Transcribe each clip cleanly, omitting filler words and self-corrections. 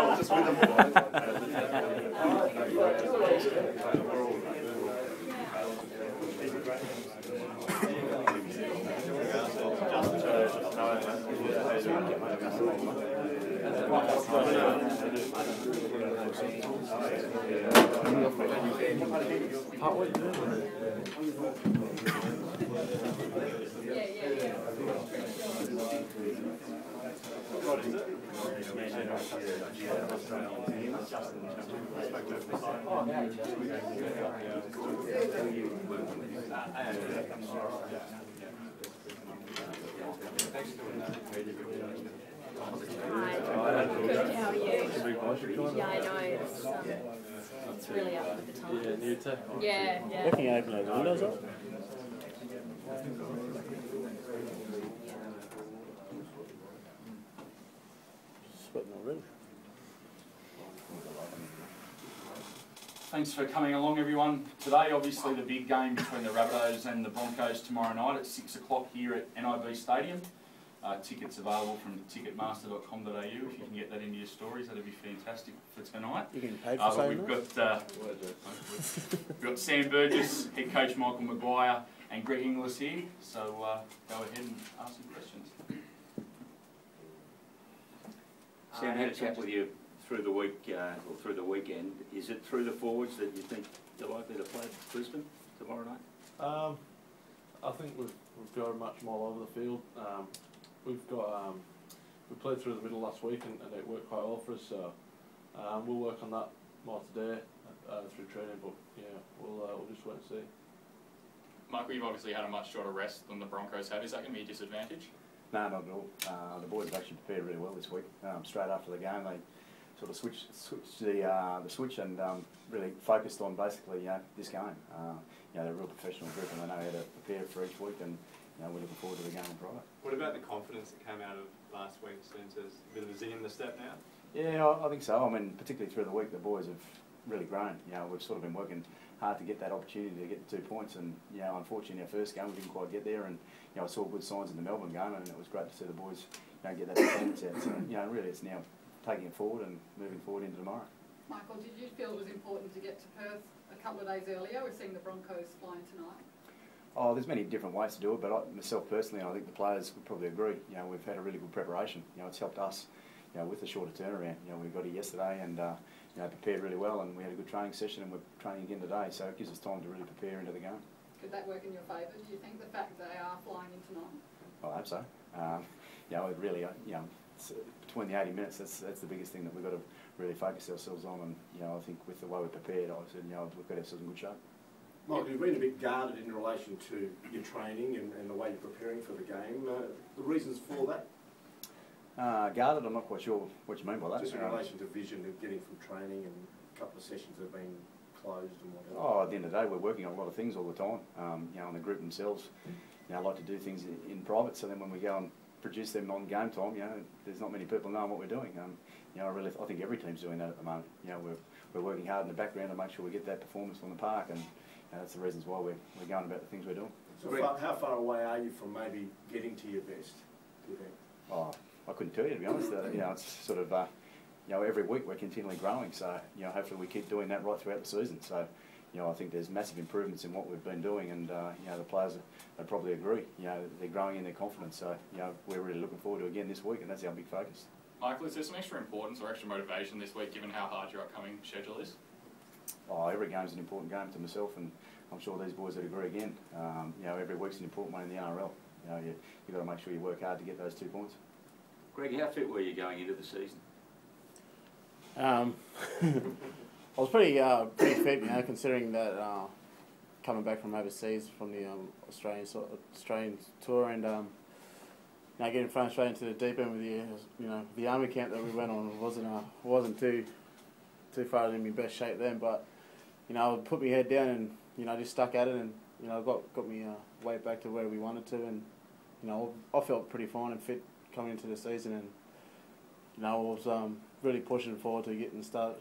was just with them. Good, how are you? Yeah, I know, it's really up with the times. Yeah, new tech. Yeah, yeah. Looking at open those windows up. Sweating already. Thanks for coming along, everyone. Today, obviously, the big game between the Rabbitohs and the Broncos tomorrow night at 6 o'clock here at NIB Stadium. Tickets available from ticketmaster.com.au. If you can get that into your stories, that'd be fantastic for tonight. You getting paid for saying we've got Sam Burgess, head coach Michael Maguire, and Greg Inglis here. So go ahead and ask some questions. Sam, I had a chat with you through the week or through the weekend. Is it through the forwards that you think they're likely to play Brisbane tomorrow night? I think we've got much more all over the field. We've got we played through the middle last week and it worked quite well for us. So we'll work on that more today through training. But yeah, we'll just wait and see. Michael, you've obviously had a much shorter rest than the Broncos have. Is that going to be a disadvantage? No, not at all. The boys have actually prepared really well this week. Straight after the game, they sort of switched the switch and really focused on basically this game. They're a real professional group and they know how to prepare for each week, and we're looking forward to the game on Friday. What about the confidence that came out of last week? Seems there's a bit of a zing in the step now. Yeah, I think so. I mean, particularly through the week, the boys have really grown. We've sort of been working hard to get that opportunity to get the 2 points, and unfortunately, our first game we didn't quite get there. And I saw good signs in the Melbourne game, and it was great to see the boys get that performance out. So really, it's now taking it forward and moving forward into tomorrow. Michael, did you feel it was important to get to Perth a couple of days earlier? We're seeing the Broncos flying tonight. Oh, there's many different ways to do it, but myself personally, I think the players would probably agree. We've had a really good preparation. It's helped us, with the shorter turnaround. We got here yesterday and prepared really well, and we had a good training session, and we're training again today. So it gives us time to really prepare into the game. Could that work in your favour? Do you think the fact that they are flying in tonight? I hope so. It really, it's between the 80 minutes, that's the biggest thing that we've got to really focus ourselves on. And I think with the way we're prepared, I said, we've got ourselves in good shape. Michael, you've been a bit guarded in relation to your training and the way you're preparing for the game. The reasons for that? Guarded, I'm not quite sure what you mean by that. Just in relation to vision of getting from training, and a couple of sessions have been closed and whatever. Oh, at the end of the day, we're working on a lot of things all the time. On the group themselves, like to do things in private, so then when we go and produce them on game time, there's not many people knowing what we're doing. I think every team's doing that at the moment. We're working hard in the background to make sure we get that performance on the park, and that's the reasons why we're going about the things we're doing. So how far away are you from maybe getting to your best, do you think? Oh, I couldn't tell you, to be honest. It's sort of, every week we're continually growing, so, hopefully we keep doing that right throughout the season. So, I think there's massive improvements in what we've been doing, and, the players would probably agree. They're growing in their confidence, so, we're really looking forward to again this week, and that's our big focus. Michael, is there some extra importance or extra motivation this week, given how hard your upcoming schedule is? Oh, every game's an important game to myself, and I'm sure these boys would agree again. Every week's an important one in the NRL. You've got to make sure you work hard to get those 2 points. Greg, how fit were you going into the season? I was pretty fit, considering that coming back from overseas from the Australian tour, and getting thrown straight into the deep end with the army camp that we went on wasn't too far in my best shape then, but I put my head down and just stuck at it, and got me way back to where we wanted to, and I felt pretty fine and fit coming into the season, and I was really pushing forward to getting started,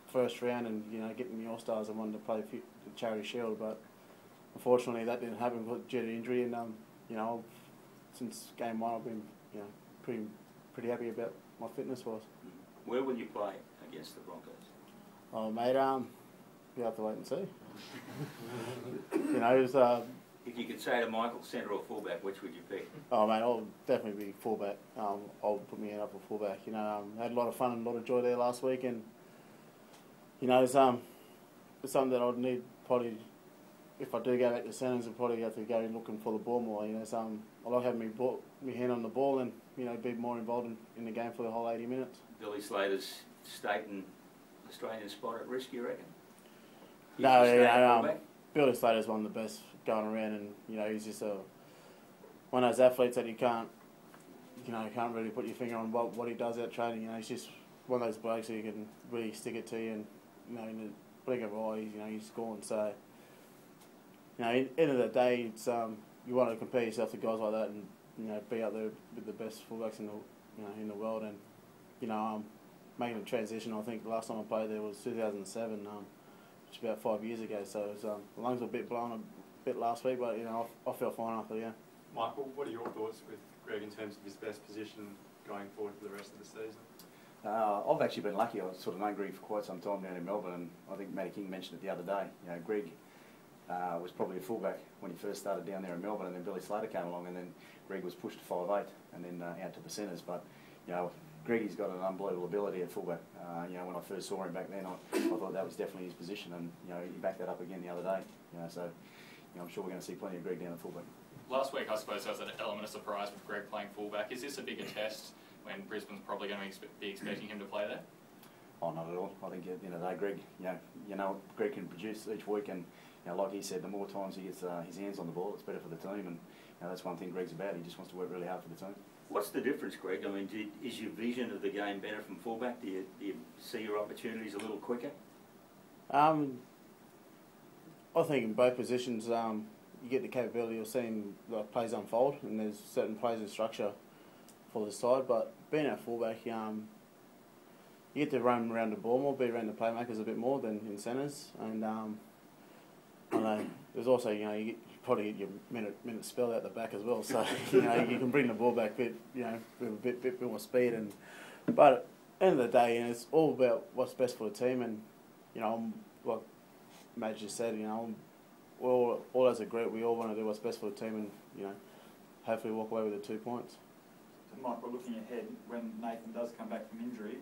first round, and getting the All Stars. I wanted to play the Charity Shield, but unfortunately that didn't happen due to injury, and since game one I've been pretty happy about my fitness wise. Where will you play against the Broncos? Oh, mate, you have to wait and see. You know, it's, If you could say to Michael, centre or fullback, which would you pick? oh, mate, I'll definitely be fullback. I'll put my hand up for fullback. You know, had a lot of fun and a lot of joy there last week, and you know, it's something that I'd need probably. If I do go back to centres, I'll probably have to go looking for the ball more. You know, I like having my hand on the ball and, you know, be more involved in the game for the whole 80 minutes. Billy Slater's state and Australian spot at risk, you reckon? No, you know, Billy Slater's one of the best going around, and you know, he's just one of those athletes that you can't really put your finger on what he does out training. You know, he's just one of those blokes who you can really stick it to you, and you know, in the blink of an eye, you know, he's scoring. So, you know, at the end of the day, it's you want to compare yourself to guys like that, and you know, be out there with the best fullbacks in the world, and you know, making a transition. I think the last time I played there was 2007, which is about 5 years ago. So it was, the lungs were a bit blown a bit last week, but you know, I felt fine after. Yeah. Michael, what are your thoughts with Greg in terms of his best position going forward for the rest of the season? I've actually been lucky. I've sort of known Greg for quite some time down in Melbourne, and I think Matty King mentioned it the other day. You know, Greg was probably a fullback when he first started down there in Melbourne, and then Billy Slater came along, and then Greg was pushed to 5'8", and then out to the centres. But you know, Greggy's got an unbelievable ability at fullback. You know, when I first saw him back then, I thought that was definitely his position, and you know, he backed that up again the other day. You know, so you know, I'm sure we're going to see plenty of Greg down at fullback. Last week, I suppose there was an element of surprise with Greg playing fullback. Is this a bigger test when Brisbane's probably going to be expecting him to play there? Oh, not at all. I think at the end of the day, Greg, you know, Greg can produce each week, and you know, like he said, the more times he gets his hands on the ball, it's better for the team, and you know, that's one thing Greg's about. He just wants to work really hard for the team. What's the difference, Greg? I mean, is your vision of the game better from fullback? Do you see your opportunities a little quicker? I think in both positions, you get the capability of seeing the plays unfold, and there's certain plays in structure for the side. But being at fullback, you get to run around the ball more, be around the playmakers a bit more than in centres. And I know there's also, you know, you probably get your minute spell out the back as well. So you know, you can bring the ball back with a bit more speed. But at the end of the day, you know, it's all about what's best for the team. And you know, like Matt just said, you know, all as a group, we all want to do what's best for the team, and you know, hopefully walk away with the 2 points. So Mike, we're looking ahead. When Nathan does come back from injury,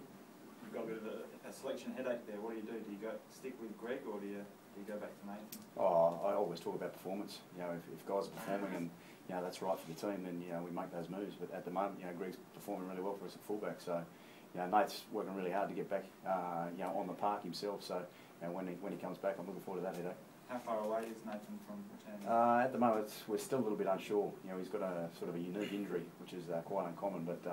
you've got a bit of a selection headache there. What do? Do you stick with Greg, or do you go back to Nathan? Oh, I always talk about performance. You know, if guys are performing and you know that's right for the team, then you know we make those moves. But at the moment, you know, Greg's performing really well for us at fullback. So you know, Nate's working really hard to get back, you know, on the park himself. So you know, when he comes back, I'm looking forward to that headache. How far away is Nathan from returning? At the moment, we're still a little bit unsure. You know, he's got a sort of a unique injury, which is quite uncommon. But you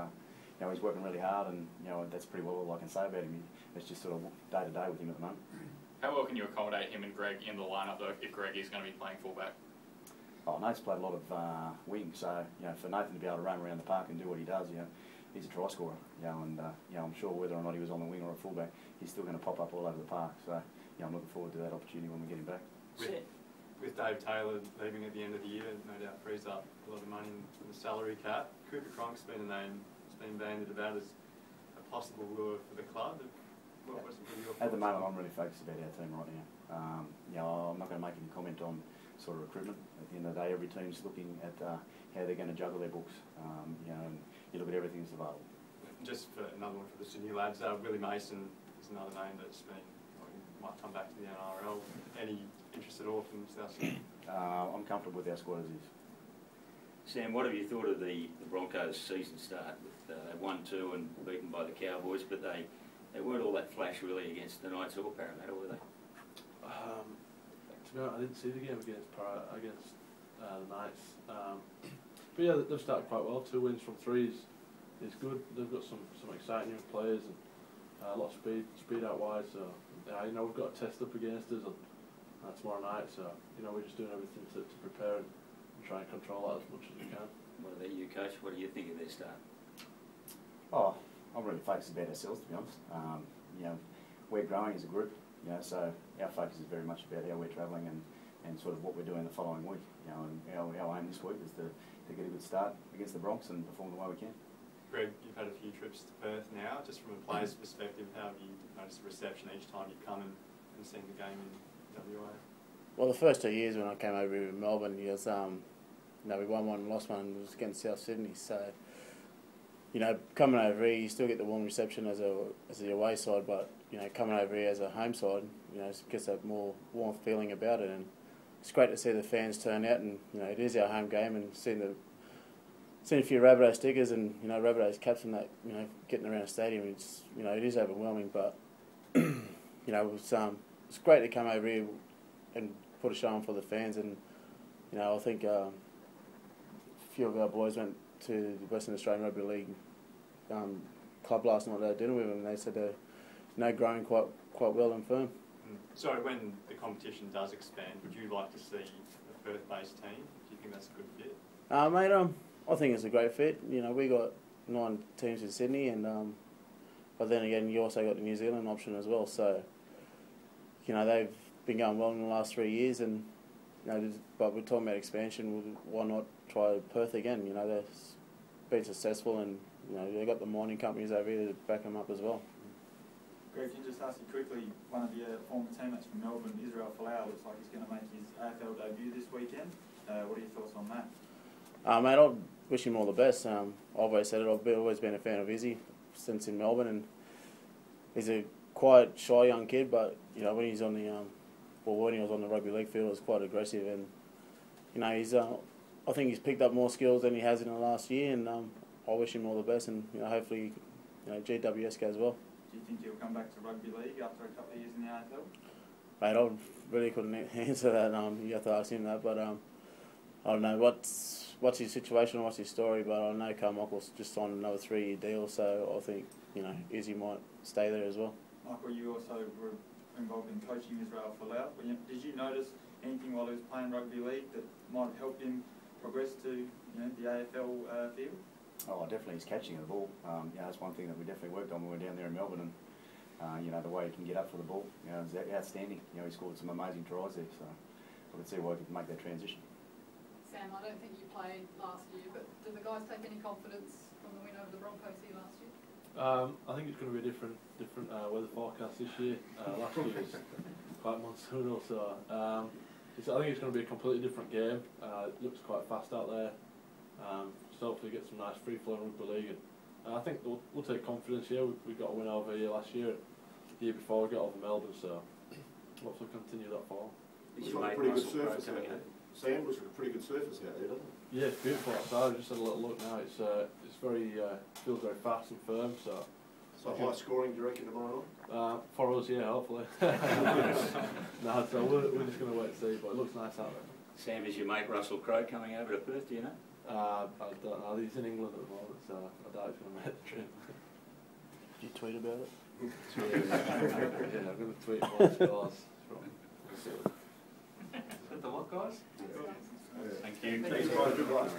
know, he's working really hard, and you know, that's pretty well all I can say about him. It's just sort of day to day with him at the moment. How well can you accommodate him and Greg in the lineup, though, if Greg is going to be playing fullback? Oh, Nate's played a lot of wing, so you know, for Nathan to be able to run around the park and do what he does, you know, he's a try scorer. You know, and you know, I'm sure whether or not he was on the wing or at fullback, he's still going to pop up all over the park. So you know, I'm looking forward to that opportunity when we get him back. With Dave Taylor leaving at the end of the year, no doubt frees up a lot of money in the salary cap. Cooper Cronk's been a name that's been bandied about as a possible lure for the club. What's your At the moment, I'm really focused about our team right now. You know, I'm not going to make any comment on sort of recruitment. At the end of the day, every team's looking at how they're going to juggle their books. You know, and you look at everything that's available. Just for another one for the Sydney lads, Willie Mason is another name that's been, might come back to the NRL. Any interest at all from South Sydney? I'm comfortable with our squad as is. Sam, what have you thought of the Broncos' season start? They won 2 and beaten by the Cowboys, but they weren't all that flash really against the Knights or Parramatta, were they? To be honest, I didn't see the game against the Knights. But yeah, they've started quite well. 2 wins from 3 is good. They've got some exciting young players and a lot of speed out wide. So you know, we've got a test up against us tomorrow night. So you know, we're just doing everything to prepare and try and control that as much as we can. What about you, Coach? What do you think of their start? Oh, I'm really focused about ourselves, to be honest. You know, we're growing as a group. You know, so our focus is very much about how we're travelling and sort of what we're doing the following week. You know, and our aim this week is to get a good start against the Bronx and perform the way we can. Greg, you've had a few trips to Perth now. Just from a player's perspective, how have you noticed the reception each time you come and seen the game in WA? Well, the first 2 years when I came over here in Melbourne, it was, we won one and lost one, and it was against South Sydney. So, coming over here, you still get the warm reception as the away side, but coming over here as a home side, it gets that more warm feeling about it, and it's great to see the fans turn out, and it is our home game, and seeing a few Rabbitohs stickers and Rabbitohs caps and that, getting around the stadium, it is overwhelming, but it's great to come over here and put a show on for the fans, and I think a few of our boys went to the Western Australian Rugby League club last night. They had dinner with them, and they said they're growing quite well and firm. So when the competition does expand, would you like to see a Perth-based team? Do you think that's a good fit? Mate, I think it's a great fit. We got 9 teams in Sydney, and but then again, you also got the New Zealand option as well. So, they've been going well in the last 3 years, and but we're talking about expansion. Why not try Perth again? They've been successful, and they've got the mining companies over here to back them up as well. Greg, can you just ask you quickly, one of your former teammates from Melbourne, Israel Folau, looks like he's going to make his AFL debut this weekend. What are your thoughts on that? Mate, I wish him all the best. I've always said it, I've always been a fan of Izzy since in Melbourne, and he's a quite shy young kid, but when he's on the when he was on the rugby league field, he was quite aggressive, and he's I think he's picked up more skills than he has in the last year, and I wish him all the best, and hopefully GWS goes well. Do you think he'll come back to rugby league after a couple of years in the AFL? Mate, I really couldn't answer that. You have to ask him that, but I don't know what's his situation, what's his story, but I know Carmichael's just signed another 3-year deal, so I think Izzy might stay there as well. Michael, you also were involved in coaching Israel Folau. Did you notice anything while he was playing rugby league that might help him progress to the AFL field? Oh, definitely his catching of the ball. That's one thing that we definitely worked on when we were down there in Melbourne, and the way he can get up for the ball, is outstanding. He scored some amazing tries there, so I could see why he could make that transition. Sam, I don't think you played last year, but did the guys take any confidence from the win over the Broncos here last year? I think it's going to be a different weather forecast this year. Last year was quite monsoonal, so I think it's going to be a completely different game. It looks quite fast out there. So hopefully get some nice free-flowing rugby league. And I think we'll take confidence here. We got a win over here last year. The year before we got over Melbourne, so hopefully continue that forward. Looks like a pretty good surface out there. Sam, looks like a pretty good surface out there, doesn't it? Yeah, it's beautiful outside. I just had a little look now. It's very feels very fast and firm. So high scoring, do you reckon, tomorrow night? For us, yeah, hopefully. No, so we're just going to wait and see. But it looks nice out there. Sam, is your mate Russell Crowe coming over to Perth? Do you know? I don't know. He's in England at the moment, so I doubt he's going to make the trip. Did you tweet about it? Yeah, I'm going to tweet more scores from. Is that the what, guys? Yeah. Thank you. Thanks, guys. Good luck.